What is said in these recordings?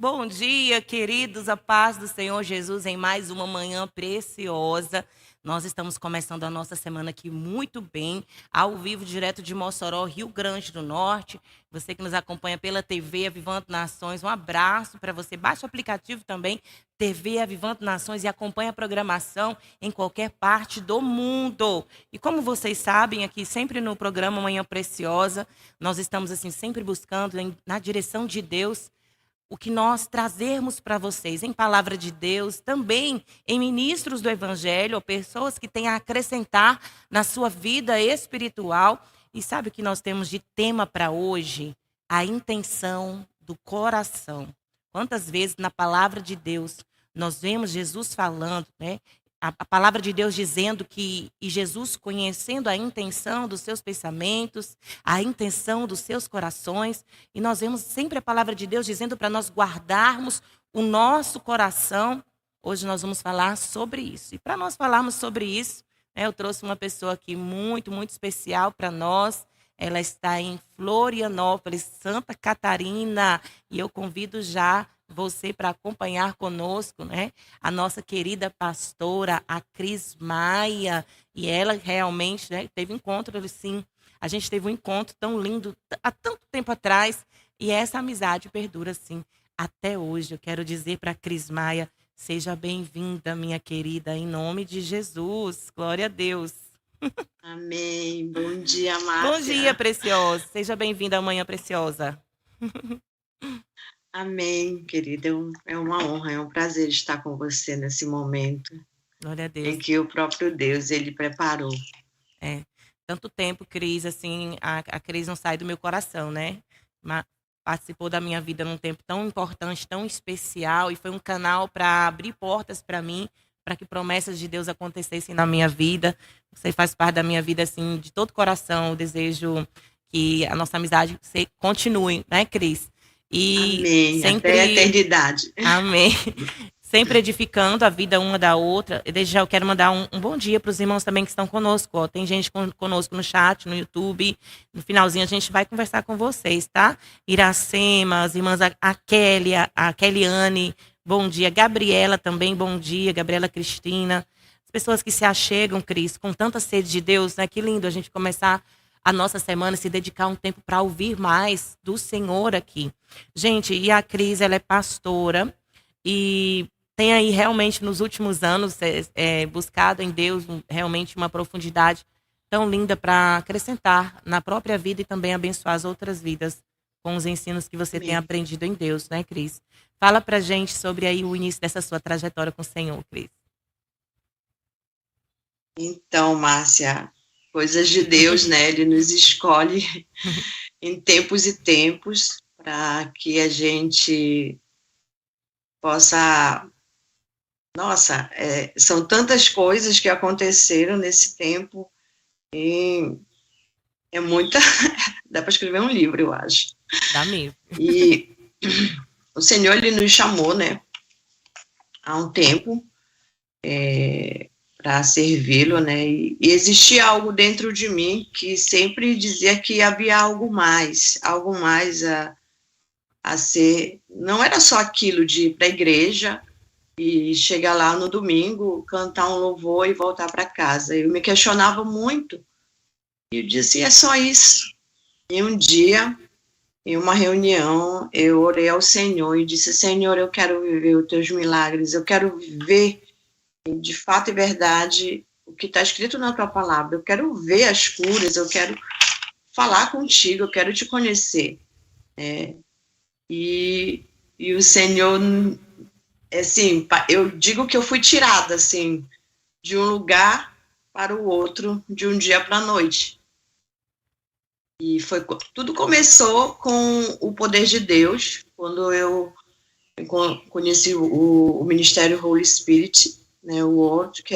Bom dia, queridos, a paz do Senhor Jesus em mais uma manhã preciosa. Nós estamos começando a nossa semana aqui muito bem, ao vivo, direto de Mossoró, Rio Grande do Norte. Você que nos acompanha pela TV Avivando Nações, um abraço para você. Baixe o aplicativo também, TV Avivando Nações, e acompanhe a programação em qualquer parte do mundo. E como vocês sabem, aqui sempre no programa Manhã Preciosa, nós estamos assim sempre buscando na direção de Deus o que nós trazermos para vocês em palavra de Deus, também em ministros do Evangelho, ou pessoas que têm a acrescentar na sua vida espiritual. E sabe o que nós temos de tema para hoje? A intenção do coração. Quantas vezes na palavra de Deus nós vemos Jesus falando, né? A palavra de Deus dizendo que, e Jesus conhecendo a intenção dos seus pensamentos, a intenção dos seus corações, e nós vemos sempre a palavra de Deus dizendo para nós guardarmos o nosso coração. Hoje nós vamos falar sobre isso. E para nós falarmos sobre isso, né, eu trouxe uma pessoa aqui muito, muito especial para nós. Ela está em Florianópolis, Santa Catarina, e eu convido já você para acompanhar conosco, né? A nossa querida pastora, a Cris Maia, e ela realmente, né, teve encontro, sim. A gente teve um encontro tão lindo há tanto tempo atrás, e essa amizade perdura, sim, até hoje. Eu quero dizer para a Cris Maia, seja bem-vinda, minha querida, em nome de Jesus. Glória a Deus. Amém. Bom dia, Bom dia, Márcia. preciosa. Seja bem-vinda à Manhã Preciosa. Amém, querida. É uma honra, é um prazer estar com você nesse momento Glória a em Deus. que o próprio Deus, ele preparou. É. Tanto tempo, Cris, assim, a Cris não sai do meu coração, né? Participou da minha vida num tempo tão importante, tão especial, e foi um canal para abrir portas para mim, para que promessas de Deus acontecessem na minha vida. Você faz parte da minha vida, assim, de todo coração. Eu desejo que a nossa amizade continue, né, Cris? E Amém. Até a sempre. eternidade. Amém. Sempre edificando a vida uma da outra. E desde já eu quero mandar um bom dia para os irmãos também que estão conosco. Ó. Tem gente conosco no chat, no YouTube. No finalzinho a gente vai conversar com vocês, tá? Iracema, as irmãs a Kélia, a Keliane, bom dia. Gabriela também, bom dia. Gabriela Cristina. As pessoas que se achegam, Cris, com tanta sede de Deus, né? Que lindo a gente começar a nossa semana, se dedicar um tempo para ouvir mais do Senhor aqui. Gente, e a Cris, ela é pastora e tem aí realmente nos últimos anos buscado em Deus realmente uma profundidade tão linda para acrescentar na própria vida e também abençoar as outras vidas com os ensinos que você tem Amém. aprendido em Deus, né, Cris? Fala pra gente sobre aí o início dessa sua trajetória com o Senhor, Cris. Então, Márcia, coisas de Deus, né? Ele nos escolhe em tempos e tempos para que a gente possa. Nossa, são tantas coisas que aconteceram nesse tempo e é muita. Dá para escrever um livro, eu acho. Dá mesmo. E o Senhor, ele nos chamou, né, há um tempo para servi-lo, né, e existia algo dentro de mim que sempre dizia que havia algo mais a ser. Não era só aquilo de ir para a igreja e chegar lá no domingo, cantar um louvor e voltar para casa. Eu me questionava muito e eu disse, é só isso. E um dia, em uma reunião, eu orei ao Senhor e disse, Senhor, eu quero viver os teus milagres, eu quero ver de fato e verdade o que está escrito na tua palavra, eu quero ver as curas, eu quero falar contigo, eu quero te conhecer. E o Senhor, assim, eu digo que eu fui tirada, assim, de um lugar para o outro, de um dia para a noite. E tudo começou com o poder de Deus, quando eu conheci o Ministério Holy Spirit, né, o World, que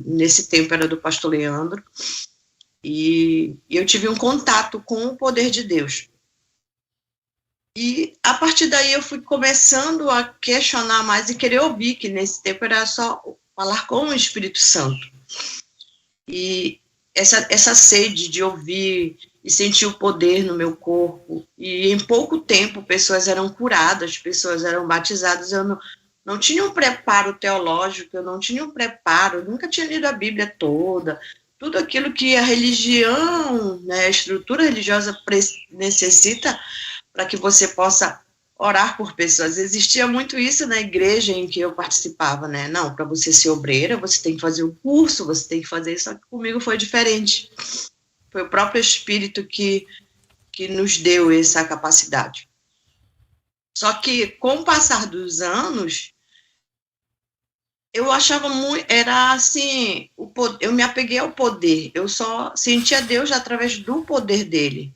nesse tempo era do pastor Leandro, e eu tive um contato com o poder de Deus. E a partir daí eu fui começando a questionar mais e querer ouvir, que nesse tempo era só falar com o Espírito Santo. E essa sede de ouvir e senti o poder no meu corpo. E em pouco tempo, pessoas eram curadas, pessoas eram batizadas. Eu não tinha um preparo teológico, eu não tinha um preparo, eu nunca tinha lido a Bíblia toda. Tudo aquilo que a religião, né, a estrutura religiosa necessita para que você possa orar por pessoas. Existia muito isso na igreja em que eu participava, né? Não, para você ser obreira, você tem que fazer o curso, você tem que fazer isso. Só que comigo foi diferente. Foi o próprio Espírito que nos deu essa capacidade. Só que, com o passar dos anos, eu achava muito, era assim, eu me apeguei ao poder, eu só sentia Deus através do poder dele,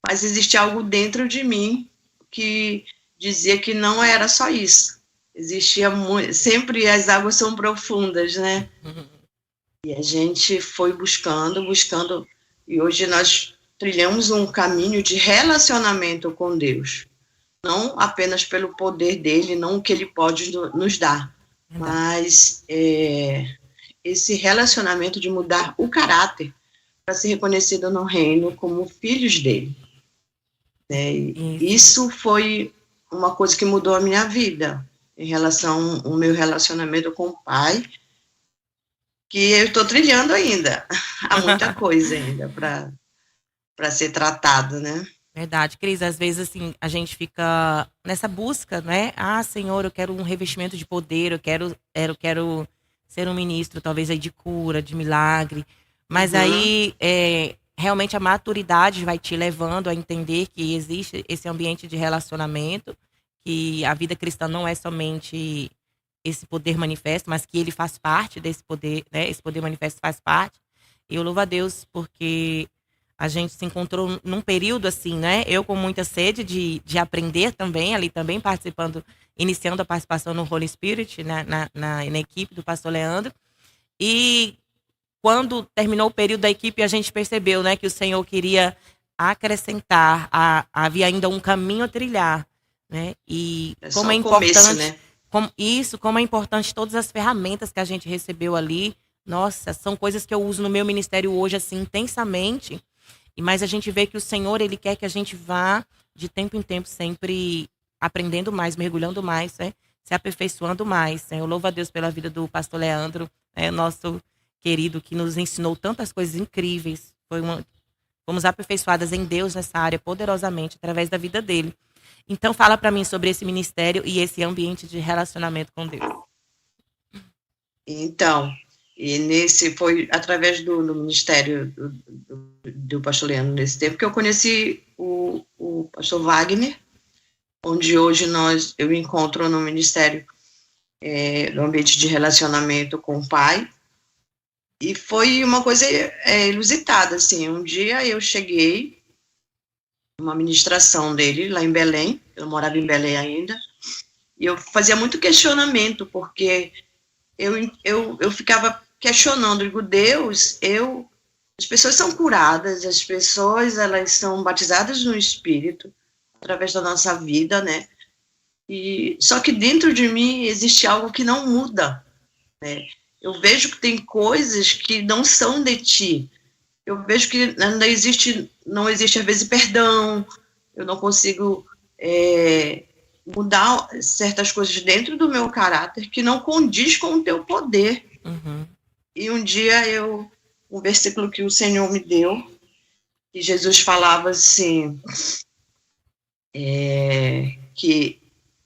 mas existia algo dentro de mim que dizia que não era só isso, existia muito, sempre as águas são profundas, né? E a gente foi buscando, e hoje nós trilhamos um caminho de relacionamento com Deus, não apenas pelo poder dele, não o que ele pode nos dar, mas esse relacionamento de mudar o caráter para ser reconhecido no reino como filhos dele. Isso foi uma coisa que mudou a minha vida em relação ao meu relacionamento com o Pai, que eu estou trilhando ainda. Há muita coisa ainda para ser tratado, né? Verdade, Cris, às vezes assim, a gente fica nessa busca, né? Ah, Senhor, eu quero um revestimento de poder, eu quero ser um ministro, talvez aí de cura, de milagre. Mas aí, realmente a maturidade vai te levando a entender que existe esse ambiente de relacionamento, que a vida cristã não é somente esse poder manifesto, mas que ele faz parte desse poder, né? Esse poder manifesto faz parte. E eu louvo a Deus porque a gente se encontrou num período assim, né? Eu com muita sede de aprender também, ali também participando, iniciando a participação no Holy Spirit, né? na equipe do pastor Leandro. E quando terminou o período da equipe, a gente percebeu, né, que o Senhor queria acrescentar, havia ainda um caminho a trilhar, né? E como é importante, começo, né? Como é importante todas as ferramentas que a gente recebeu ali. Nossa, são coisas que eu uso no meu ministério hoje, assim, intensamente. Mas a gente vê que o Senhor, Ele quer que a gente vá de tempo em tempo sempre aprendendo mais, mergulhando mais, né? Se aperfeiçoando mais. Né? Eu louvo a Deus pela vida do pastor Leandro, né? Nosso querido, que nos ensinou tantas coisas incríveis. Fomos aperfeiçoadas em Deus nessa área poderosamente, através da vida dele. Então, fala para mim sobre esse ministério e esse ambiente de relacionamento com Deus. Então, e nesse foi através do ministério do pastor Leandro nesse tempo que eu conheci o pastor Wagner, onde hoje eu me encontro no ministério do ambiente de relacionamento com o Pai. E foi uma coisa inusitada, assim. Um dia eu cheguei numa ministração dele lá em Belém, eu morava em Belém ainda, e eu fazia muito questionamento, porque eu ficava questionando, digo, Deus, as pessoas são curadas, as pessoas, elas são batizadas no Espírito, através da nossa vida, né? Só que dentro de mim existe algo que não muda, né? Eu vejo que tem coisas que não são de ti. Eu vejo que não existe às vezes perdão, eu não consigo mudar certas coisas dentro do meu caráter que não condiz com o teu poder. Uhum. E um dia um versículo que o Senhor me deu, que Jesus falava assim, que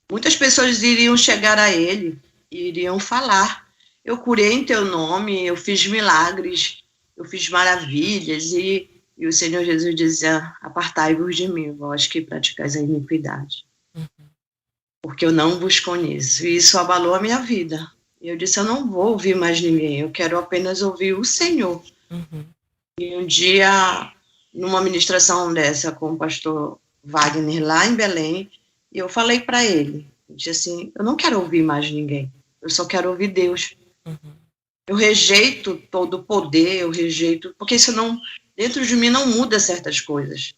muitas pessoas iriam chegar a ele e iriam falar, eu curei em teu nome, eu fiz milagres, eu fiz maravilhas, e o Senhor Jesus dizia, apartai-vos de mim, vós que praticais a iniquidade. Uhum. Porque eu não vos conheço. E isso abalou a minha vida. E eu disse, eu não vou ouvir mais ninguém, eu quero apenas ouvir o Senhor. Uhum. E um dia, numa ministração dessa com o pastor Wagner, lá em Belém, eu falei para ele, eu disse assim, eu não quero ouvir mais ninguém, eu só quero ouvir Deus. Uhum. Eu rejeito todo o poder, porque isso não, dentro de mim não muda certas coisas.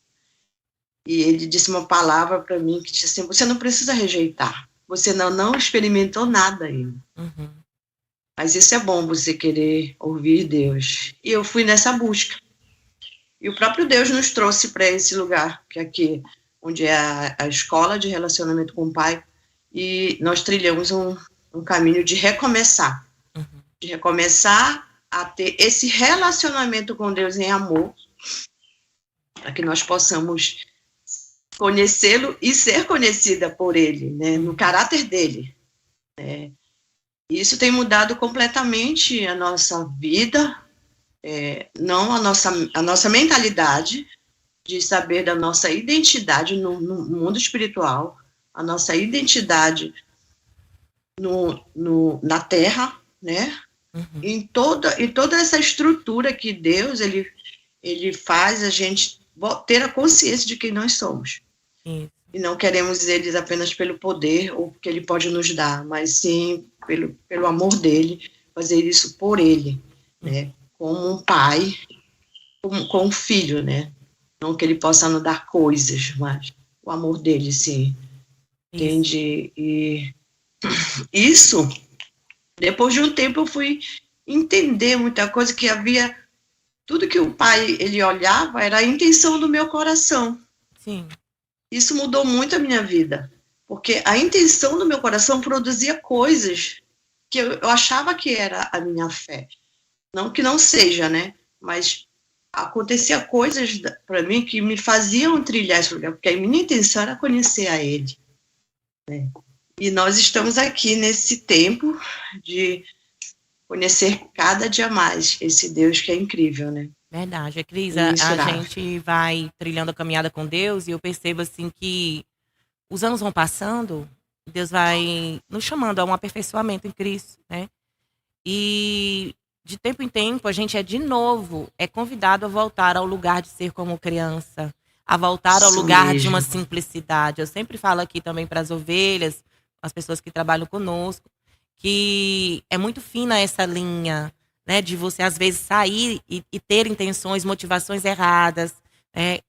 E ele disse uma palavra para mim que disse assim, você não precisa rejeitar, você não experimentou nada ainda. Uhum. Mas isso é bom, você querer ouvir Deus. E eu fui nessa busca. E o próprio Deus nos trouxe para esse lugar, que é aqui, onde é a escola de relacionamento com o Pai, e nós trilhamos um caminho de recomeçar. De recomeçar a ter esse relacionamento com Deus em amor, para que nós possamos conhecê-lo e ser conhecida por Ele, né, no caráter dele. Isso tem mudado completamente a nossa vida, não a nossa mentalidade de saber da nossa identidade no mundo espiritual, a nossa identidade na Terra, né? Em toda essa estrutura que Deus ele faz a gente ter a consciência de quem nós somos. Sim. E não queremos eles apenas pelo poder ou porque ele pode nos dar, mas sim pelo amor dele, fazer isso por ele, né? Como um pai com um filho, né? Não que ele possa nos dar coisas, mas o amor dele, sim. Entende? E isso, depois de um tempo, eu fui entender muita coisa, que havia tudo que o pai ele olhava era a intenção do meu coração. Sim. Isso mudou muito a minha vida, porque a intenção do meu coração produzia coisas que eu achava que era a minha fé. Não que não seja, né? Mas acontecia coisas para mim que me faziam trilhar esse lugar, porque a minha intenção era conhecer a ele. Né? E nós estamos aqui nesse tempo de conhecer cada dia mais esse Deus que é incrível, né? Verdade. Cris, a gente vai trilhando a caminhada com Deus e eu percebo assim que os anos vão passando, Deus vai nos chamando a um aperfeiçoamento em Cristo, né? E de tempo em tempo a gente de novo convidado a voltar ao lugar de ser como criança, a voltar ao lugar de uma simplicidade. Eu sempre falo aqui também para as ovelhas, as pessoas que trabalham conosco, que é muito fina essa linha, né, de você às vezes sair e ter intenções, motivações erradas,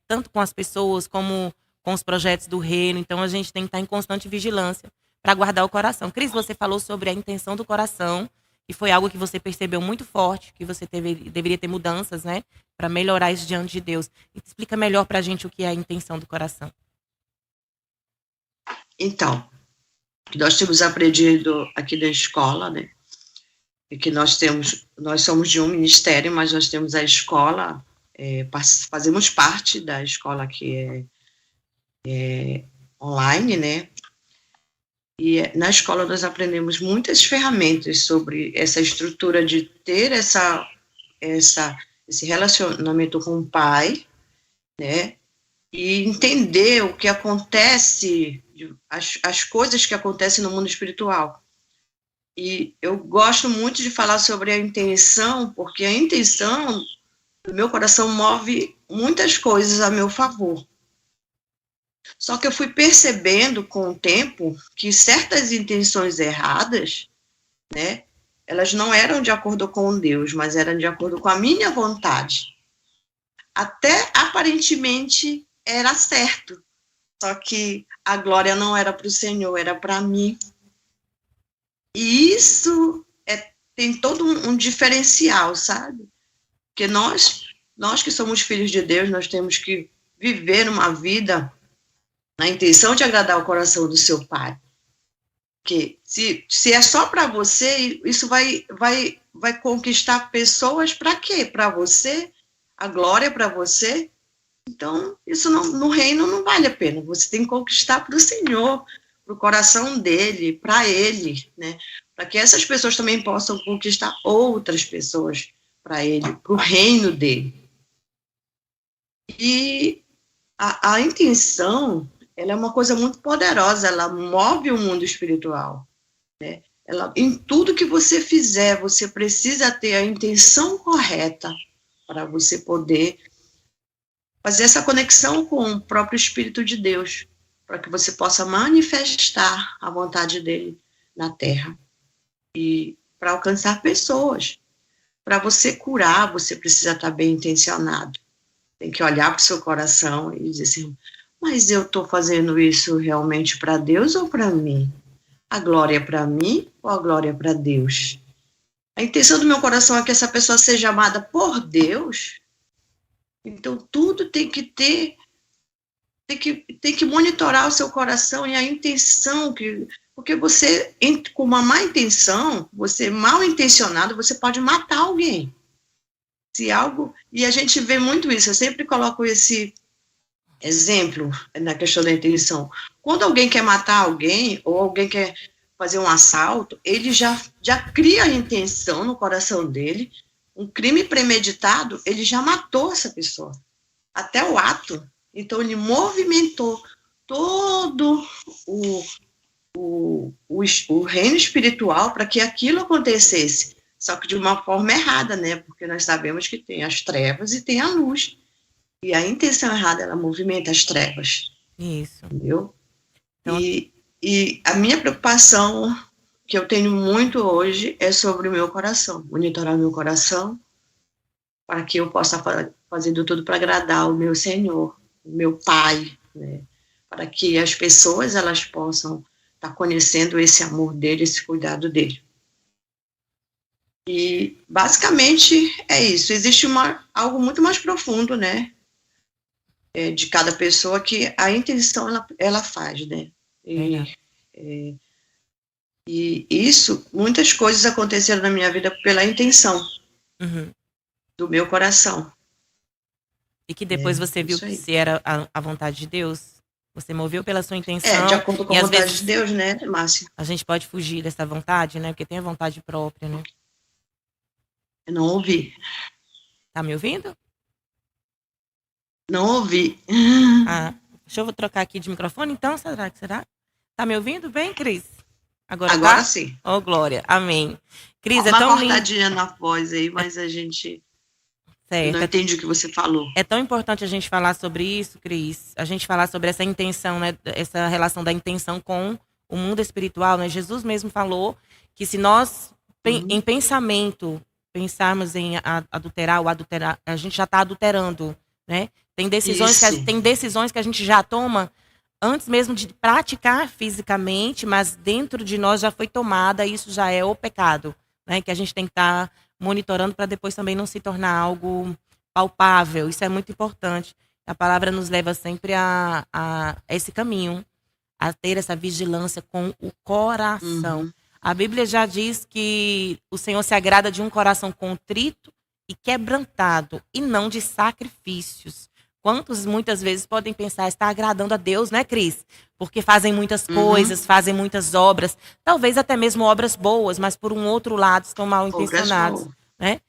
tanto com as pessoas como com os projetos do reino. Então a gente tem que estar em constante vigilância para guardar o coração. Cris, você falou sobre a intenção do coração, e foi algo que você percebeu muito forte, que você deveria ter mudanças, né, para melhorar isso diante de Deus. Explica melhor para a gente o que é a intenção do coração. Então, nós temos aprendido aqui na escola, né, que nós somos de um ministério, mas nós temos a escola, fazemos parte da escola que é online, né, e na escola nós aprendemos muitas ferramentas sobre essa estrutura de ter esse relacionamento com o Pai, né, e entender o que acontece, as coisas que acontecem no mundo espiritual. E eu gosto muito de falar sobre a intenção, porque a intenção do meu coração move muitas coisas a meu favor. Só que eu fui percebendo com o tempo que certas intenções erradas, né, elas não eram de acordo com Deus, mas eram de acordo com a minha vontade. Até aparentemente era certo, só que a glória não era para o Senhor, era para mim. E isso tem todo um diferencial, sabe? Porque nós que somos filhos de Deus, nós temos que viver uma vida na intenção de agradar o coração do seu Pai. Porque se é só para você, isso vai conquistar pessoas para quê? Para você? A glória para você? Então, isso no reino não vale a pena. Você tem que conquistar para o Senhor, para o coração dele, para ele, né? Para que essas pessoas também possam conquistar outras pessoas para ele, para o reino dele. E a intenção, ela é uma coisa muito poderosa, ela move o mundo espiritual, né? Em tudo que você fizer, você precisa ter a intenção correta para você poder fazer essa conexão com o próprio Espírito de Deus, para que você possa manifestar a vontade dele na terra. E para alcançar pessoas. Para você curar, você precisa estar bem intencionado. Tem que olhar para o seu coração e dizer assim, mas eu estou fazendo isso realmente para Deus ou para mim? A glória é para mim ou a glória é para Deus? A intenção do meu coração é que essa pessoa seja amada por Deus. Então, tudo tem que ter, tem que monitorar o seu coração e a intenção, porque você, com uma má intenção, você mal intencionado, você pode matar alguém. Se algo, e a gente vê muito isso, eu sempre coloco esse exemplo na questão da intenção. Quando alguém quer matar alguém, ou alguém quer fazer um assalto, ele já cria a intenção no coração dele, um crime premeditado, ele já matou essa pessoa, até o ato. Então, ele movimentou todo o reino espiritual para que aquilo acontecesse, só que de uma forma errada, né? Porque nós sabemos que tem as trevas e tem a luz. E a intenção errada, ela movimenta as trevas. Isso. Entendeu? Então, e a minha preocupação, que eu tenho muito hoje, é sobre o meu coração. Monitorar o meu coração, para que eu possa fazer de tudo para agradar o meu Senhor, o meu Pai, né? Para que as pessoas, elas possam estar conhecendo esse amor dele, esse cuidado dele. E, basicamente, é isso. Existe algo muito mais profundo, né? De cada pessoa, que a intenção ela faz, né? E isso, muitas coisas aconteceram na minha vida pela intenção do meu coração. E que depois você viu que se era a vontade de Deus, você moveu pela sua intenção. De acordo com a vontade de Deus, né, Márcia? A gente pode fugir dessa vontade, né? Porque tem a vontade própria, né? Eu não ouvi. Tá me ouvindo? Não ouvi. Deixa eu trocar aqui de microfone, então, será? Tá me ouvindo bem, Cris? Agora tá? Sim. Oh, glória. Amém. Cris, é tão lindo. Uma cortadinha na voz aí, mas a gente não entende o que você falou. É tão importante a gente falar sobre isso, Cris. A gente falar sobre essa intenção, né? Essa relação da intenção com o mundo espiritual, né? Jesus mesmo falou que se nós, em pensamento, pensarmos em adulterar ou adulterar, a gente já está adulterando, né? Tem decisões que a gente já toma antes mesmo de praticar fisicamente, mas dentro de nós já foi tomada, isso já é o pecado, né? Que a gente tem que estar monitorando para depois também não se tornar algo palpável. Isso é muito importante. A palavra nos leva sempre a esse caminho, a ter essa vigilância com o coração. A Bíblia já diz que o Senhor se agrada de um coração contrito e quebrantado, e não de sacrifícios. Quantos muitas vezes podem pensar, está agradando a Deus, né, Cris? Porque fazem muitas coisas, fazem muitas obras, talvez até mesmo obras boas, mas por um outro lado estão mal intencionados, né?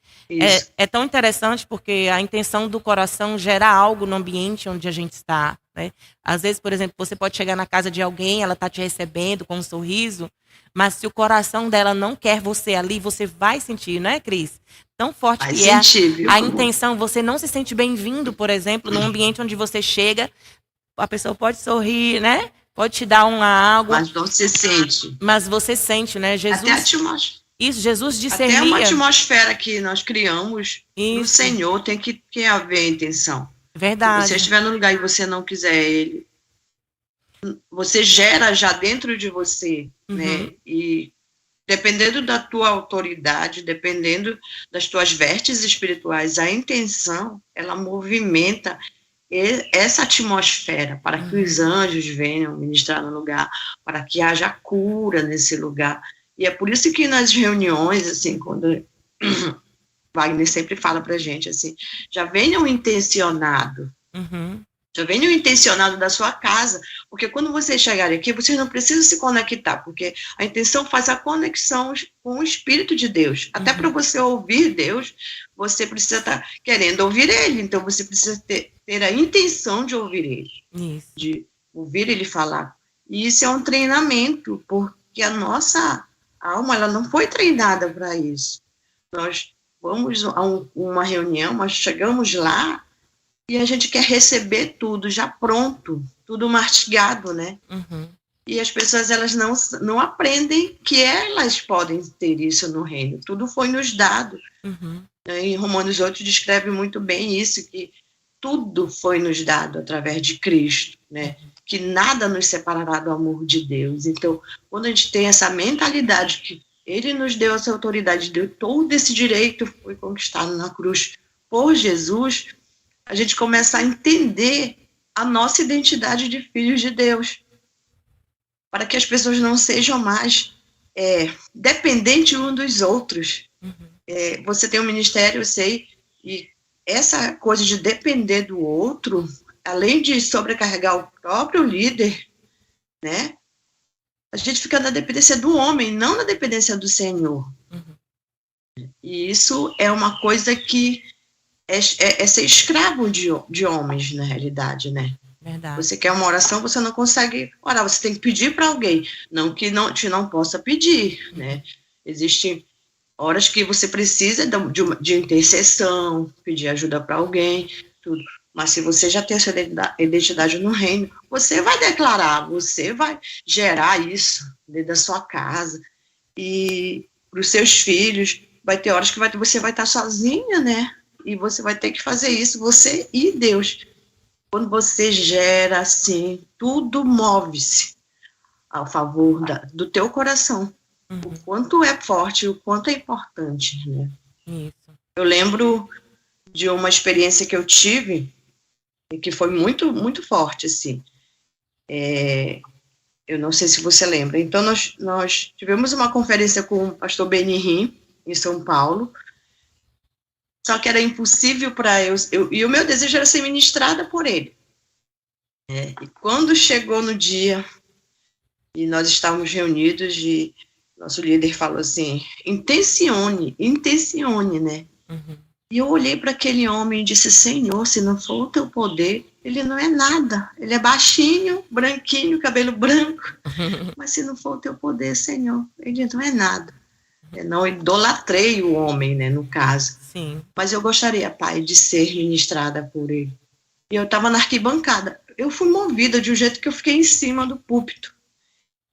É tão interessante porque a intenção do coração gera algo no ambiente onde a gente está, né? Às vezes, por exemplo, você pode chegar na casa de alguém, ela está te recebendo com um sorriso, mas se o coração dela não quer você ali, você vai sentir, não é, Cris? Tão forte que é a intenção, você não se sente bem-vindo, por exemplo, num ambiente onde você chega, a pessoa pode sorrir, né? Pode te dar uma água. Mas não se sente. Mas você sente, né? Jesus, até a atmosfera. Isso, Jesus discernia. Até uma atmosfera que nós criamos no Senhor tem que haver intenção. Verdade. Se você estiver no lugar e você não quiser ele, você gera já dentro de você, né? E dependendo da tua autoridade, dependendo das tuas vestes espirituais, a intenção, ela movimenta essa atmosfera para que os anjos venham ministrar no lugar, para que haja cura nesse lugar. E é por isso que nas reuniões, assim, quando Wagner sempre fala pra gente, assim, já venham intencionado. Já venham intencionado da sua casa, porque quando vocês chegarem aqui, vocês não precisam se conectar, porque a intenção faz a conexão com o Espírito de Deus. Até para você ouvir Deus, você precisa estar querendo ouvir Ele, então você precisa ter a intenção de ouvir Ele, de ouvir Ele falar. E isso é um treinamento, porque a nossa alma, ela não foi treinada para isso. Nós vamos a uma reunião, nós chegamos lá, e a gente quer receber tudo já pronto, tudo mastigado, né? E as pessoas, elas não aprendem que elas podem ter isso no reino. Tudo foi nos dado. Em Romanos 8 descreve muito bem isso, que tudo foi nos dado através de Cristo, né? Que nada nos separará do amor de Deus. Então, quando a gente tem essa mentalidade que Ele nos deu essa autoridade, deu todo esse direito, foi conquistado na cruz por Jesus, a gente começar a entender a nossa identidade de filhos de Deus, para que as pessoas não sejam mais dependentes uns dos outros. Você tem um ministério, eu sei, e essa coisa de depender do outro, além de sobrecarregar o próprio líder, né, a gente fica na dependência do homem, não na dependência do Senhor. E isso é uma coisa que é ser escravo de homens, na realidade, né? Verdade. Você quer uma oração, você não consegue orar, você tem que pedir para alguém. Não que não possa pedir, né? Existem horas que você precisa de intercessão, pedir ajuda para alguém, tudo. Mas se você já tem a sua identidade no reino, você vai declarar, você vai gerar isso dentro da sua casa. E para os seus filhos, vai ter horas que você vai estar sozinha, né? E você vai ter que fazer isso, você e Deus. Quando você gera assim, tudo move-se a favor do teu coração. O quanto é forte, o quanto é importante, né? Isso. Eu lembro de uma experiência que eu tive, que foi muito, muito forte, assim. Eu não sei se você lembra. Então, nós tivemos uma conferência com o pastor Benihim, em São Paulo, só que era impossível para e o meu desejo era ser ministrada por ele. E quando chegou no dia, e nós estávamos reunidos, e nosso líder falou assim, intencione, né? E eu olhei para aquele homem e disse, Senhor, se não for o teu poder, ele não é nada. Ele é baixinho, branquinho, cabelo branco. Mas se não for o teu poder, Senhor, ele não é nada. Eu não idolatrei o homem, né, no caso. Sim. Mas eu gostaria, Pai, de ser ministrada por ele. E eu estava na arquibancada. Eu fui movida de um jeito que eu fiquei em cima do púlpito.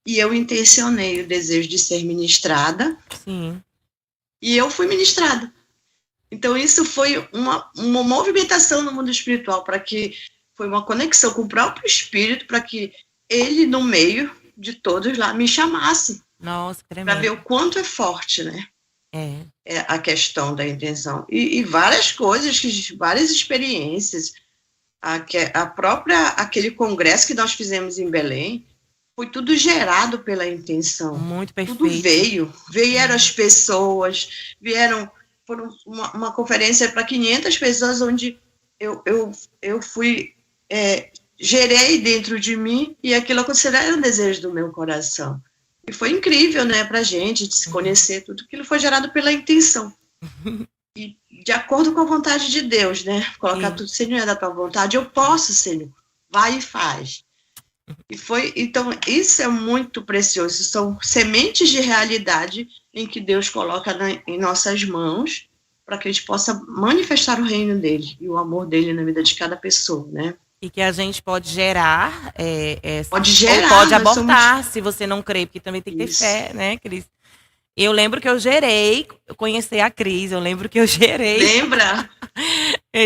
E eu intencionei o desejo de ser ministrada. Sim. E eu fui ministrada. Então, isso foi uma movimentação no mundo espiritual, foi uma conexão com o próprio Espírito, para que ele, no meio de todos lá, me chamasse. Nossa, para ver o quanto é forte, né? É a questão da intenção. E várias coisas, várias experiências. Aquele congresso que nós fizemos em Belém, foi tudo gerado pela intenção. Muito perfeito. Tudo vieram as pessoas, foram uma conferência para 500 pessoas, onde eu fui, gerei dentro de mim, e aquilo era um desejo do meu coração. E foi incrível, né, para a gente, de se conhecer, tudo aquilo foi gerado pela intenção. E de acordo com a vontade de Deus, né, colocar tudo, Senhor, é da tua vontade, eu posso, Senhor, vai e faz. Então, isso é muito precioso, são sementes de realidade em que Deus coloca em nossas mãos, para que a gente possa manifestar o reino dele e o amor dele na vida de cada pessoa, né? E que a gente pode gerar, pode gerar, ou pode abortar, se você não crê, porque também tem que ter fé, né, Cris? Eu lembro que eu conheci a Cris, eu lembro que eu gerei. Lembra?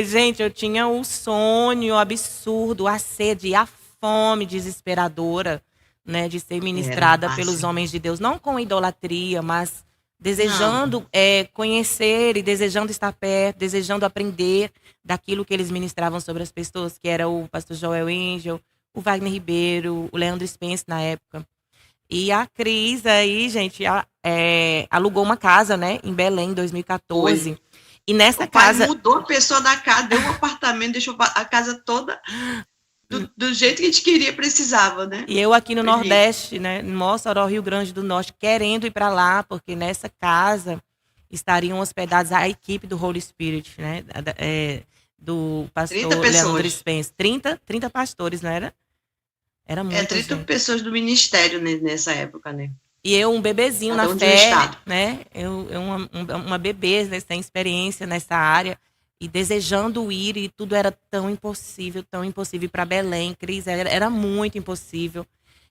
Gente, eu tinha o sonho absurdo, a sede, a fome desesperadora, né, de ser ministrada pelos homens de Deus, não com idolatria, mas desejando conhecer e desejando estar perto, desejando aprender daquilo que eles ministravam sobre as pessoas, que era o pastor Joel Angel, o Wagner Ribeiro, o Leandro Spence na época. E a Cris aí, gente, alugou uma casa, né, em Belém, em 2014. Foi. E nessa casa... casa... mudou a pessoa da casa, deu um apartamento, deixou a casa toda... Do jeito que a gente queria, precisava, né? E eu aqui no Nordeste, né, em Mossoró, Rio Grande do Norte, querendo ir para lá, porque nessa casa estariam hospedados a equipe do Holy Spirit, né? Do pastor Leandro Spence. 30 pastores, não era? Era muito. 30 pessoas do ministério nessa época, né? E eu, um bebezinho na fé, né? Uma bebê, né, sem experiência nessa área. E desejando ir, e tudo era tão impossível para Belém, Cris, era muito impossível.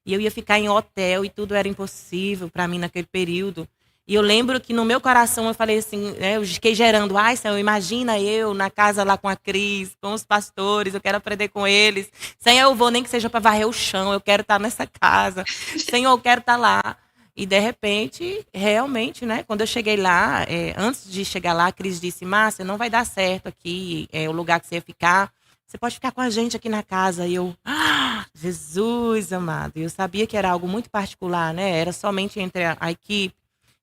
E eu ia ficar em hotel e tudo era impossível para mim naquele período. E eu lembro que no meu coração eu falei assim, né, eu fiquei gerando, Senhor, imagina eu na casa lá com a Cris, com os pastores, eu quero aprender com eles. Senhor, eu vou nem que seja para varrer o chão, eu quero estar nessa casa. Senhor, eu quero estar lá. E de repente, realmente, né? Quando eu cheguei lá, antes de chegar lá, a Cris disse: Márcia, não vai dar certo aqui, o lugar que você ia ficar. Você pode ficar com a gente aqui na casa. E eu, Jesus amado. Eu sabia que era algo muito particular, né? Era somente entre a equipe.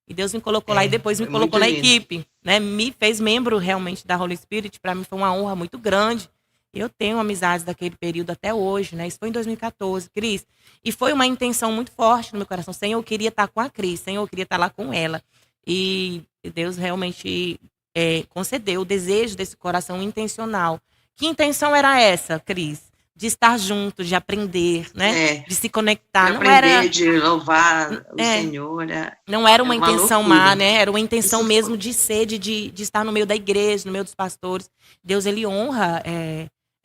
E Deus me colocou lá e depois me Foi colocou muito na lindo. equipe, né? Me fez membro realmente da Holy Spirit. Para mim foi uma honra muito grande. Eu tenho amizades daquele período até hoje, né? Isso foi em 2014, Cris. E foi uma intenção muito forte no meu coração. Senhor, eu queria estar com a Cris. Senhor, eu queria estar lá com ela. E Deus realmente concedeu o desejo desse coração intencional. Que intenção era essa, Cris? De estar junto, de aprender, né? De se conectar. De aprender, de louvar o Senhor. Não era É uma uma intenção má, loucura. né? Era uma intenção Isso mesmo foi. de sede, de estar no meio da igreja, no meio dos pastores. Deus, ele honra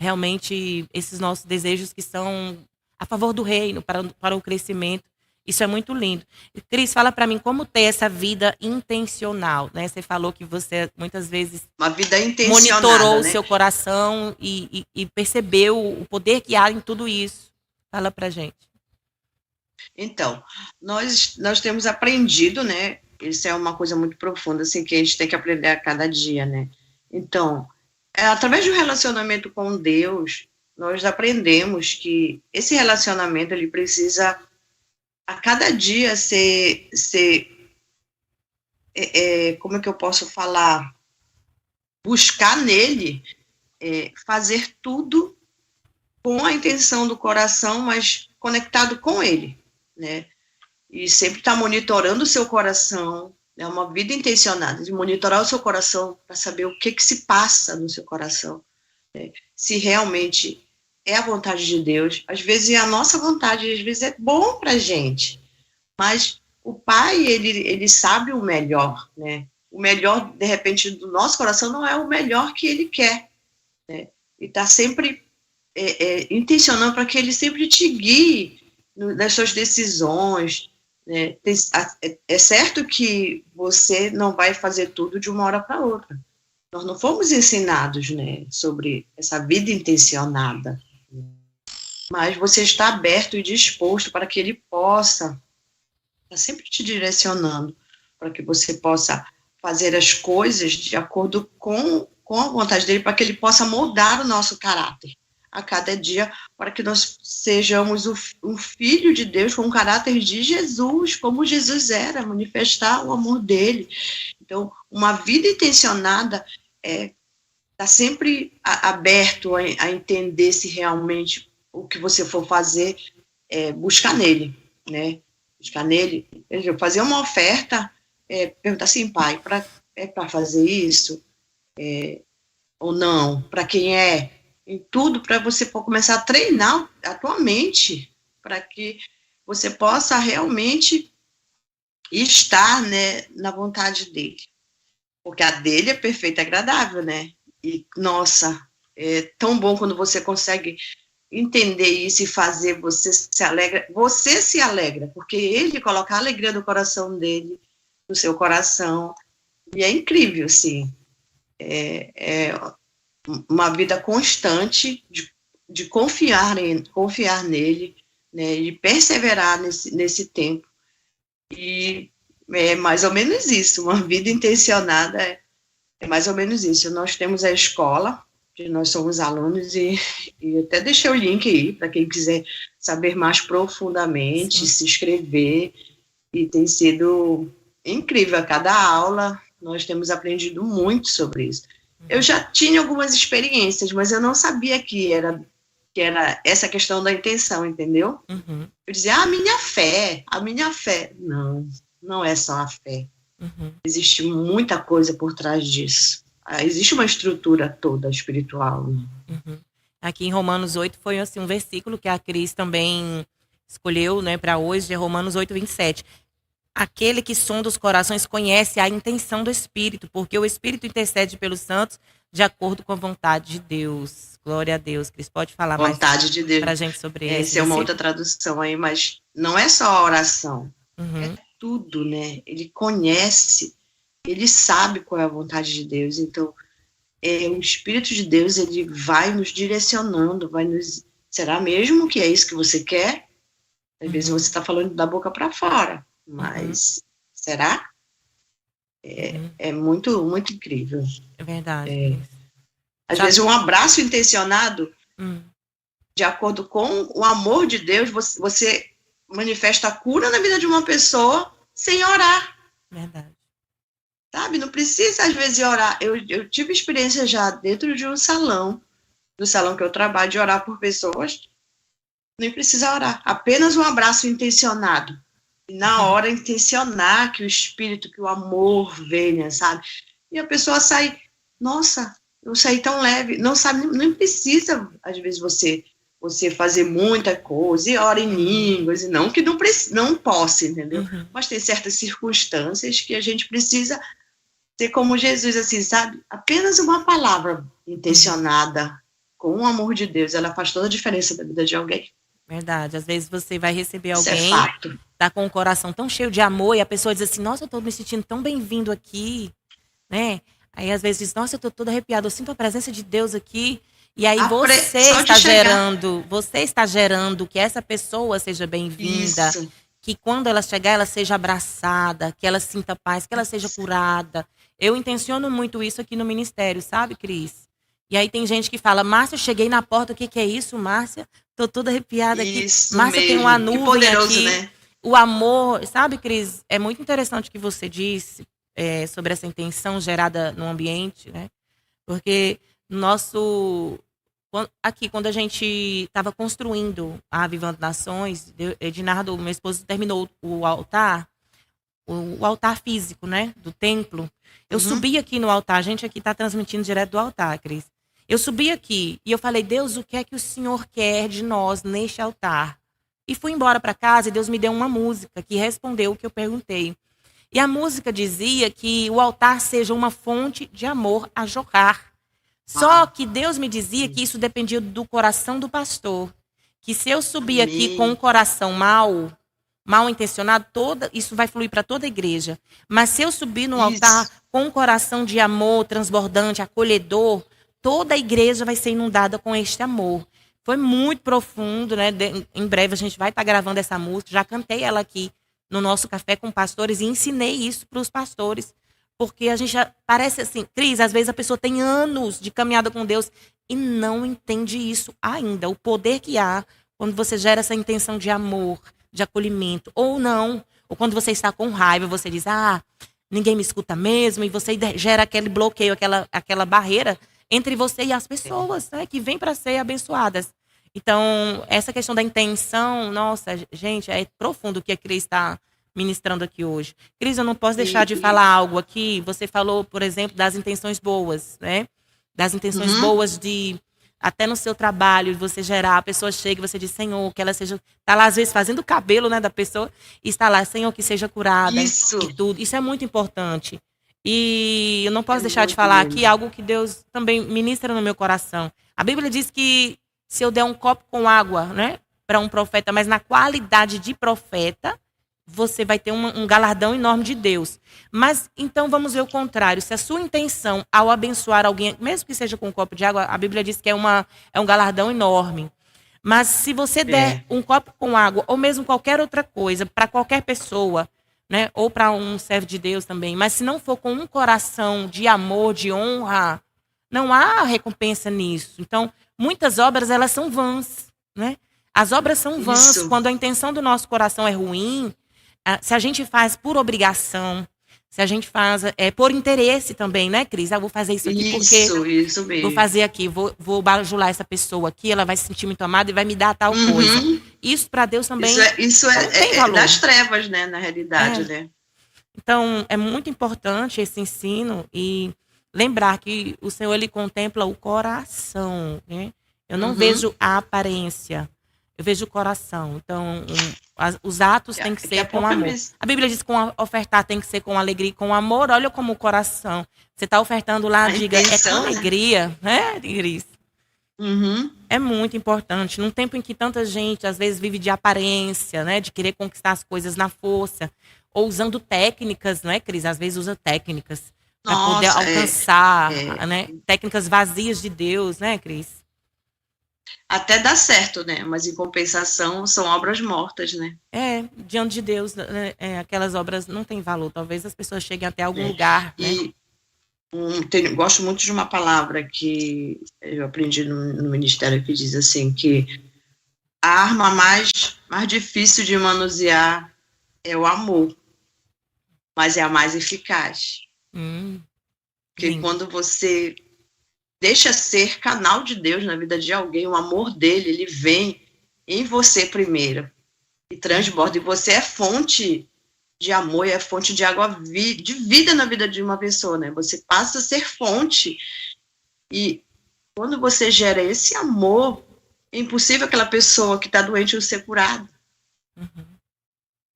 realmente esses nossos desejos que são a favor do reino, para o crescimento. Isso é muito lindo. Cris, fala para mim como ter essa vida intencional, né? Você falou que você muitas vezes Uma vida intencionada, monitorou o né? seu coração e percebeu o poder que há em tudo isso. Fala pra gente. Então, nós temos aprendido, né? Isso é uma coisa muito profunda, assim, que a gente tem que aprender a cada dia, né? Então, através do relacionamento com Deus, nós aprendemos que esse relacionamento, ele precisa, a cada dia, como é que eu posso falar? Buscar nele, fazer tudo com a intenção do coração, mas conectado com ele, né? E sempre estar monitorando o seu coração, é uma vida intencionada, de monitorar o seu coração para saber o que se passa no seu coração, né? Se realmente é a vontade de Deus. Às vezes é a nossa vontade, às vezes é bom para a gente, mas o Pai, ele sabe o melhor, né? O melhor, de repente, do nosso coração não é o melhor que ele quer, né? E está sempre intencionando para que ele sempre te guie nas suas decisões, né? É certo que você não vai fazer tudo de uma hora para outra. Nós não fomos ensinados, né, sobre essa vida intencionada, mas você está aberto e disposto para que ele possa estar sempre te direcionando, para que você possa fazer as coisas de acordo com a vontade dele, para que ele possa moldar o nosso caráter a cada dia, para que nós sejamos um filho de Deus com o caráter de Jesus, como Jesus era, manifestar o amor dele. Então, uma vida intencionada está sempre aberto a entender se realmente o que você for fazer buscar nele, né? Buscar nele, fazer uma oferta, perguntar assim, pai, para fazer isso? Ou não? Para quem é? Em tudo, para você começar a treinar a tua mente, para que você possa realmente estar, né, na vontade dele. Porque a dele é perfeita e agradável, né? E, nossa, é tão bom quando você consegue entender isso e fazer, você se alegra, porque ele coloca a alegria do coração dele no seu coração, e é incrível, assim, uma vida constante de confiar nele, né, de perseverar nesse tempo, e é mais ou menos isso, uma vida intencionada é mais ou menos isso. Nós temos a escola, que nós somos alunos, e até deixei o link aí, para quem quiser saber mais profundamente, sim, se inscrever, e tem sido incrível, a cada aula nós temos aprendido muito sobre isso. Eu já tinha algumas experiências, mas eu não sabia que era essa questão da intenção, entendeu? Uhum. Eu dizia, a minha fé. Não é só a fé. Uhum. Existe muita coisa por trás disso. Existe uma estrutura toda espiritual. Né? Uhum. Aqui em Romanos 8 foi assim, um versículo que a Cris também escolheu, né, para hoje, é Romanos 8, 27. Aquele que sonda os corações conhece a intenção do Espírito, porque o Espírito intercede pelos santos de acordo com a vontade de Deus. Glória a Deus. Cris, pode falar vontade mais de Deus. Pra gente sobre isso? Essa é uma outra tradução aí, mas não é só a oração. Uhum. É tudo, né? Ele conhece, ele sabe qual é a vontade de Deus. Então, o Espírito de Deus, ele vai nos direcionando, será mesmo que é isso que você quer? Às vezes você está falando da boca para fora, Mas será? Uhum. É muito, muito incrível. É verdade. Às vezes um abraço intencionado, Hum. de acordo com o amor de Deus, você manifesta a cura na vida de uma pessoa sem orar. Verdade. Sabe? Não precisa, às vezes, orar. Eu tive experiência já dentro de um salão, do salão que eu trabalho, de orar por pessoas. Nem precisa orar. Apenas um abraço intencionado. E na hora intencionar que o espírito, que o amor venha, sabe? E a pessoa sai, nossa, eu saí tão leve. Não sabe, nem precisa, às vezes, você fazer muita coisa, e ora em línguas, e não que não possa, entendeu? Mas tem certas circunstâncias que a gente precisa ser como Jesus, assim, sabe? Apenas uma palavra intencionada com o amor de Deus, ela faz toda a diferença na vida de alguém. Verdade. Às vezes você vai receber Isso é alguém, fato. tá com o coração tão cheio de amor, e a pessoa diz assim, nossa, eu tô me sentindo tão bem-vindo aqui, né? Aí às vezes diz, nossa, eu tô toda arrepiada, eu sinto a presença de Deus aqui. E aí você está gerando que essa pessoa seja bem-vinda, que quando ela chegar, ela seja abraçada, que ela sinta paz, que ela seja curada. Eu intenciono muito isso aqui no ministério, sabe, Cris? E aí tem gente que fala, Márcia, eu cheguei na porta, o que é isso, Márcia? Tô toda arrepiada aqui. Isso Márcia, mesmo. tem uma nuvem que poderoso, aqui. Né? O amor, sabe, Cris? É muito interessante o que você disse sobre essa intenção gerada no ambiente, né? Porque aqui, quando a gente estava construindo a Avivando Nações, Ednardo, meu esposo, terminou o altar físico, né, do templo. Eu subi aqui no altar, a gente aqui está transmitindo direto do altar, Cris. Eu subi aqui e eu falei, Deus, o que é que o Senhor quer de nós neste altar? E fui embora para casa e Deus me deu uma música que respondeu o que eu perguntei. E a música dizia que o altar seja uma fonte de amor a jorrar. Só que Deus me dizia que isso dependia do coração do pastor. Que se eu subir aqui com um coração mal intencionado, isso vai fluir para toda a igreja. Mas se eu subir no altar com um coração de amor, transbordante, acolhedor, toda a igreja vai ser inundada com este amor. Foi muito profundo, né? Em breve a gente vai estar gravando essa música. Já cantei ela aqui no nosso Café com Pastores e ensinei isso para os pastores. Porque a gente parece assim, Cris, às vezes a pessoa tem anos de caminhada com Deus e não entende isso ainda. O poder que há quando você gera essa intenção de amor, de acolhimento, ou não. Ou quando você está com raiva, você diz, ninguém me escuta mesmo, e você gera aquele bloqueio, aquela barreira entre você e as pessoas, né, que vêm para ser abençoadas. Então, essa questão da intenção, nossa, gente, é profundo o que a Cris está ministrando aqui hoje. Cris, eu não posso deixar de falar algo aqui. Você falou, por exemplo, das intenções boas, né? Das intenções boas de, até no seu trabalho, você gerar, a pessoa chega e você diz, Senhor, que ela seja, está lá às vezes fazendo o cabelo, né, da pessoa, e está lá, Senhor, que seja curada. Isso. E tudo. Isso é muito importante. E eu não posso deixar de falar aqui algo que Deus também ministra no meu coração. A Bíblia diz que se eu der um copo com água, né, para um profeta, mas na qualidade de profeta, você vai ter um galardão enorme de Deus. Mas, então, vamos ver o contrário. Se a sua intenção, ao abençoar alguém, mesmo que seja com um copo de água, a Bíblia diz que é um galardão enorme. Mas se você der um copo com água, ou mesmo qualquer outra coisa, para qualquer pessoa, né, ou para um servo de Deus também, mas se não for com um coração de amor, de honra, não há recompensa nisso. Então, muitas obras, elas são vãs, né? As obras são vãs. Quando a intenção do nosso coração é ruim, se a gente faz por obrigação, se a gente faz por interesse também, né, Cris? Vou fazer isso aqui porque isso mesmo. Vou fazer aqui, vou bajular essa pessoa aqui, ela vai se sentir muito amada e vai me dar tal coisa. Isso para Deus também isso é das trevas, né, na realidade, né? Então, é muito importante esse ensino e lembrar que o Senhor, ele contempla o coração, né? Eu não vejo a aparência, eu vejo o coração. Então, os atos têm que ser com amor. A Bíblia diz que ofertar tem que ser com alegria e com amor. Olha como o coração. Você está ofertando lá, diga, é com alegria, né, Cris? É muito importante. Num tempo em que tanta gente, às vezes, vive de aparência, né, de querer conquistar as coisas na força, ou usando técnicas, não é, Cris? Às vezes usa técnicas para poder alcançar, né, técnicas vazias de Deus, né, Cris? Até dá certo, né? Mas em compensação são obras mortas, né? Diante de Deus, né, aquelas obras não têm valor. Talvez as pessoas cheguem até algum É. lugar, né? E gosto muito de uma palavra que eu aprendi no ministério que diz assim, que a arma mais difícil de manusear é o amor, mas é a mais eficaz. Porque Lindo. quando você deixa ser canal de Deus na vida de alguém, o amor dele, ele vem em você primeiro e transborda. E você é fonte de amor, é fonte de água, de vida na vida de uma pessoa, né? Você passa a ser fonte. E quando você gera esse amor, é impossível aquela pessoa que está doente não ser curada.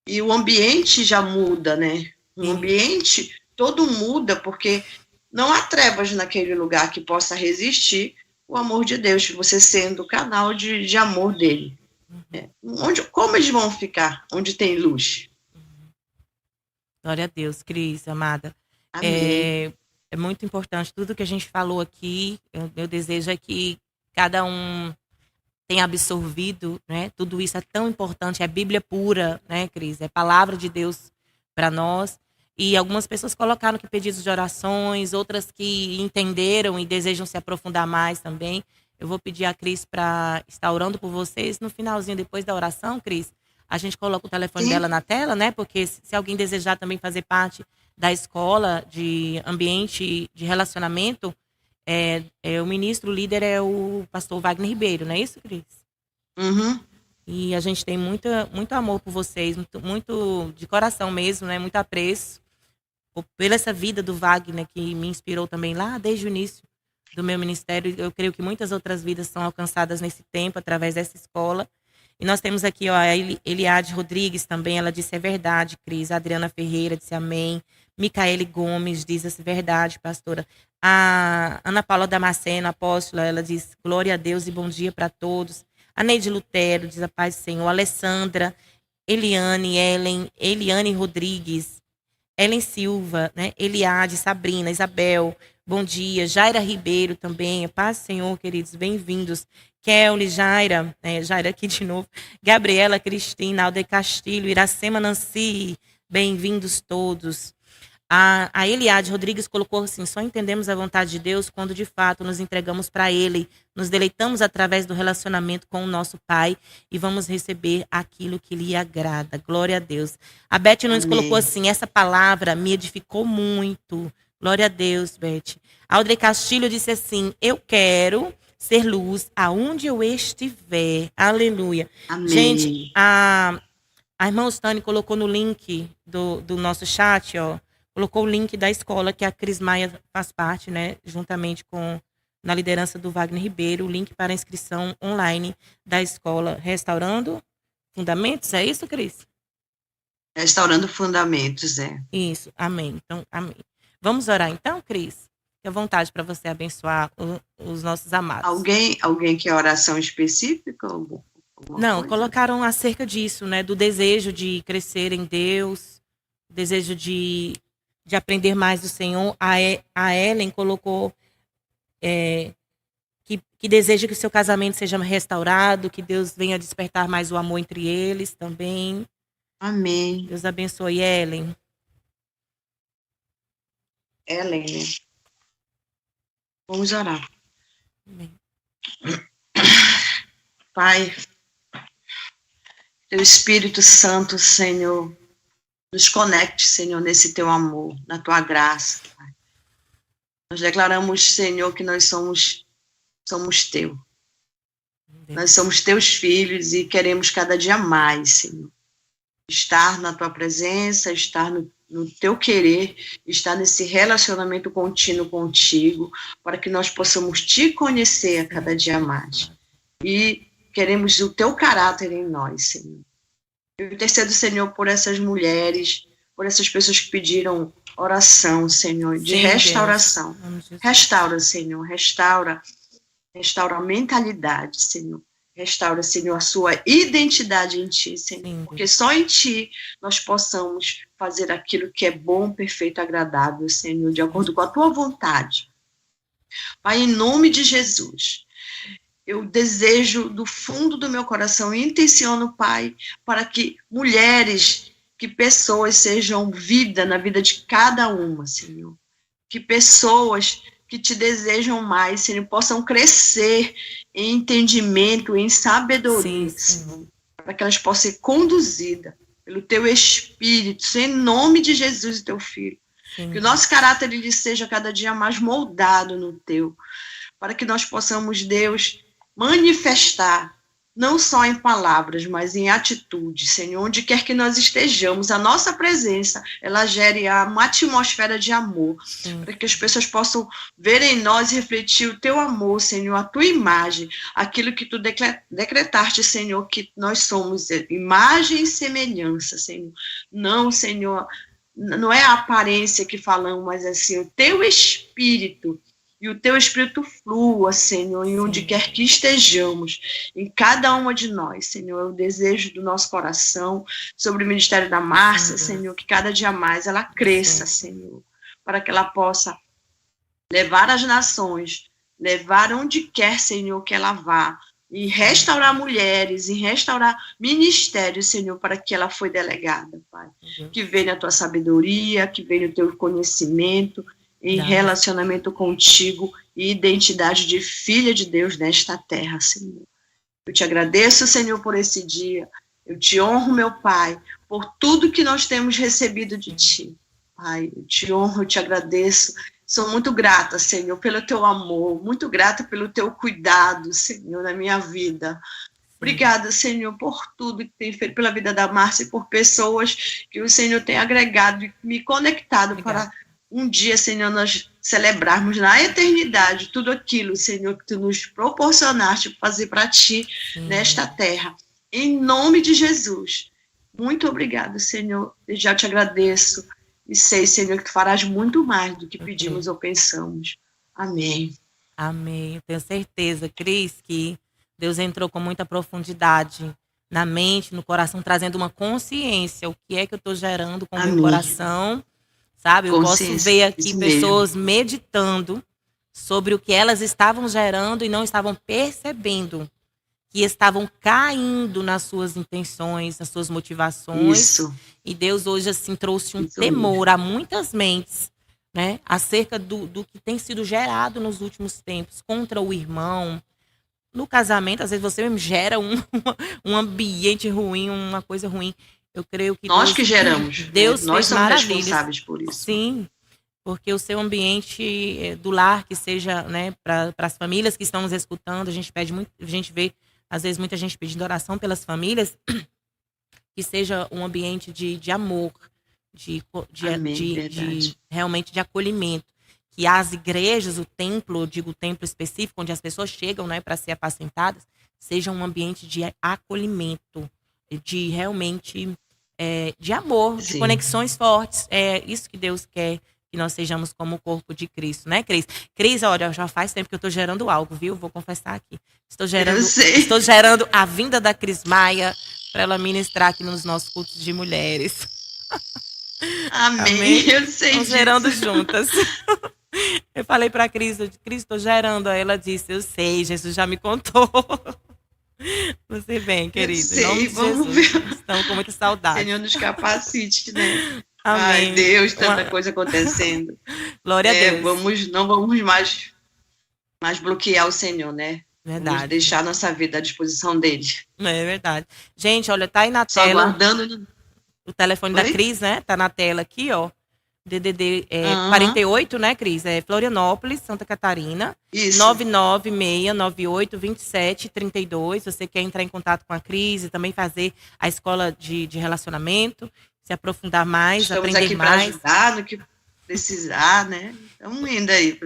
E o ambiente já muda, né? O ambiente todo muda, porque não há trevas naquele lugar que possa resistir o amor de Deus, você sendo o canal de amor dele. Como eles vão ficar? Onde tem luz? Glória a Deus, Cris, amada. Amém. É muito importante tudo que a gente falou aqui. Meu desejo é que cada um tenha absorvido, né? Tudo isso é tão importante. É Bíblia pura, né, Cris? É palavra de Deus para nós. E algumas pessoas colocaram que pedidos de orações, outras que entenderam e desejam se aprofundar mais também. Eu vou pedir a Cris para estar orando por vocês. No finalzinho, depois da oração, Cris, a gente coloca o telefone dela na tela, né? Porque se alguém desejar também fazer parte da escola de ambiente de relacionamento, o ministro, o líder é o pastor Wagner Ribeiro, não é isso, Cris? Uhum. E a gente tem muito amor por vocês, muito de coração mesmo, né? Muito apreço pela essa vida do Wagner, que me inspirou também lá desde o início do meu ministério. Eu creio que muitas outras vidas são alcançadas nesse tempo, através dessa escola. E nós temos aqui, ó, a Eliade Rodrigues também, ela disse, é verdade, Cris. A Adriana Ferreira disse amém. Micaele Gomes diz, é verdade, pastora. A Ana Paula Damasceno, apóstola, ela diz, glória a Deus e bom dia para todos. A Neide Lutero diz, a paz do Senhor. Alessandra, Eliane Rodrigues, Ellen Silva, né? Eliade, Sabrina, Isabel, bom dia. Jaira Ribeiro também, paz do Senhor, queridos, bem-vindos. Kelly, Jaira aqui de novo. Gabriela, Cristina, Alde Castilho, Iracema Nancy, bem-vindos todos. A Eliade Rodrigues colocou assim, só entendemos a vontade de Deus quando de fato nos entregamos para Ele, nos deleitamos através do relacionamento com o nosso Pai e vamos receber aquilo que lhe agrada. Glória a Deus. A Beth Nunes colocou assim, essa palavra me edificou muito. Glória a Deus, Beth. Audrey Castilho disse assim, eu quero ser luz aonde eu estiver. Aleluia. Amém. Gente, a irmã Ostane colocou no link do nosso chat, ó, colocou o link da escola que a Cris Maia faz parte, né, juntamente com, na liderança do Wagner Ribeiro, o link para a inscrição online da escola Restaurando Fundamentos, é isso, Cris? Restaurando Fundamentos, é. Isso, amém. Então, amém. Vamos orar então, Cris? Fique à vontade para você abençoar os nossos amados. Alguém quer oração específica? Não, coisa? Colocaram acerca disso, né, do desejo de crescer em Deus, desejo de aprender mais do Senhor. A Ellen colocou que deseja que o seu casamento seja restaurado, que Deus venha despertar mais o amor entre eles também. Amém. Deus abençoe, Ellen. Ellen, né? Vamos orar. Amém. Pai, teu Espírito Santo, Senhor, nos conecte, Senhor, nesse teu amor, na tua graça, Pai. Nós declaramos, Senhor, que nós somos teu. Nós somos teus filhos e queremos cada dia mais, Senhor, estar na tua presença, estar no teu querer, estar nesse relacionamento contínuo contigo, para que nós possamos te conhecer a cada dia mais. E queremos o teu caráter em nós, Senhor. Eu intercedo, Senhor, por essas mulheres, por essas pessoas que pediram oração, Senhor, de restauração. Restaura, Senhor, restaura a mentalidade, Senhor. Restaura, Senhor, a sua identidade em Ti, Senhor. Sim, porque só em Ti nós possamos fazer aquilo que é bom, perfeito, agradável, Senhor, de acordo com a Tua vontade. Pai, em nome de Jesus, eu desejo do fundo do meu coração e intenciono, Pai, para que mulheres, que pessoas sejam vida na vida de cada uma, Senhor. Que pessoas que te desejam mais, Senhor, possam crescer em entendimento, em sabedoria, Senhor, para que elas possam ser conduzidas pelo teu Espírito, em nome de Jesus, teu Filho. Sim. Que o nosso caráter ele seja cada dia mais moldado no teu, para que nós possamos, Deus, manifestar, não só em palavras, mas em atitude, Senhor, onde quer que nós estejamos, a nossa presença, ela gere uma atmosfera de amor, para que as pessoas possam ver em nós e refletir o teu amor, Senhor, a tua imagem, aquilo que tu decretaste, Senhor, que nós somos imagem e semelhança, Senhor. Não, Senhor, não é a aparência que falamos, mas assim, o teu Espírito, e o teu Espírito flua, Senhor, em onde quer que estejamos, em cada uma de nós, Senhor, é o desejo do nosso coração sobre o ministério da Márcia, Senhor, que cada dia mais ela cresça, Senhor, para que ela possa levar as nações, levar onde quer, Senhor, que ela vá, e restaurar mulheres, e restaurar ministérios, Senhor, para que ela foi delegada, Pai. Que venha a tua sabedoria, que venha o teu conhecimento, em relacionamento contigo e identidade de filha de Deus nesta terra, Senhor. Eu te agradeço, Senhor, por esse dia. Eu te honro, meu Pai, por tudo que nós temos recebido de ti. Pai, eu te honro, eu te agradeço. Sou muito grata, Senhor, pelo teu amor, muito grata pelo teu cuidado, Senhor, na minha vida. Obrigada, Senhor, por tudo que tem feito pela vida da Márcia e por pessoas que o Senhor tem agregado e me conectado para um dia, Senhor, nós celebrarmos na eternidade tudo aquilo, Senhor, que tu nos proporcionaste fazer para ti nesta terra. Em nome de Jesus. Muito obrigado, Senhor. Eu já te agradeço. E sei, Senhor, que tu farás muito mais do que pedimos ou pensamos. Amém. Amém. Eu tenho certeza, Cris, que Deus entrou com muita profundidade na mente, no coração, trazendo uma consciência. O que é que eu estou gerando com o meu coração? Sabe, eu posso ver aqui pessoas meditando sobre o que elas estavam gerando e não estavam percebendo, que estavam caindo nas suas intenções, nas suas motivações. Isso. E Deus hoje assim trouxe um temor a muitas mentes, né, acerca do que tem sido gerado nos últimos tempos contra o irmão. No casamento, às vezes você mesmo gera um ambiente ruim, uma coisa ruim. Eu creio que nós que geramos. Deus nós fez somos maravilhas. responsáveis por isso. Sim, porque o seu ambiente do lar, que seja, né, para as famílias que estão nos escutando, a gente pede muito, a gente vê às vezes muita gente pedindo oração pelas famílias, que seja um ambiente de amor, de realmente de acolhimento. Que as igrejas, o templo, eu digo o templo específico, onde as pessoas chegam, né, para ser apacentadas, seja um ambiente de acolhimento, de realmente de amor, de conexões fortes. É isso que Deus quer, que nós sejamos como o corpo de Cristo, né, Cris? Cris, olha, já faz tempo que eu estou gerando algo, viu? Vou confessar aqui. Estou gerando a vinda da Cris Maia para ela ministrar aqui nos nossos cultos de mulheres. Amém. Eu sei Estamos gerando juntas. Eu falei para a Cris, estou gerando. Aí ela disse, eu sei, Jesus já me contou. Você vem, querida. Eu sei, vamos ver. Estamos com muita saudade. Senhor nos capacite, né? Amém. Ai, Deus, tanta coisa acontecendo. Glória a Deus. Não vamos mais bloquear o Senhor, né? Verdade. Vamos deixar nossa vida à disposição dele. É verdade. Gente, olha, tá aí na Só tela. aguardando. O telefone da Cris, né? Tá na tela aqui, ó. DDD 48, né, Cris? É Florianópolis, Santa Catarina. Isso. 996982732. Você quer entrar em contato com a Cris e também fazer a escola de relacionamento, se aprofundar mais, Estamos aprender aqui mais. para ajudar no que precisar, né? Estamos indo aí.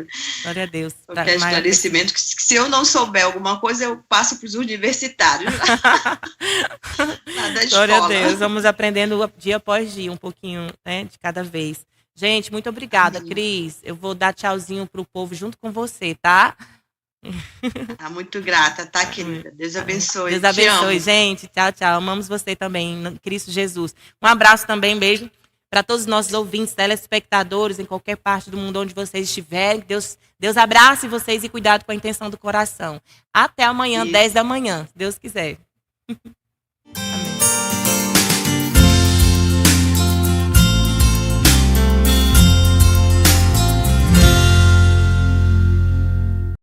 Glória a Deus. Qualquer esclarecimento, que se eu não souber alguma coisa, eu passo para os universitários. Da Glória escola. a Deus. Vamos aprendendo dia após dia, um pouquinho, né, de cada vez. Gente, muito obrigada, Cris. Eu vou dar tchauzinho pro povo junto com você, tá? Muito grata, tá, querida? Deus abençoe. Deus abençoe, gente. Tchau, tchau. Amamos você também, Cristo Jesus. Um abraço também, beijo para todos os nossos ouvintes, telespectadores, em qualquer parte do mundo onde vocês estiverem. Deus abrace vocês e cuidado com a intenção do coração. Até amanhã, 10 da manhã, se Deus quiser.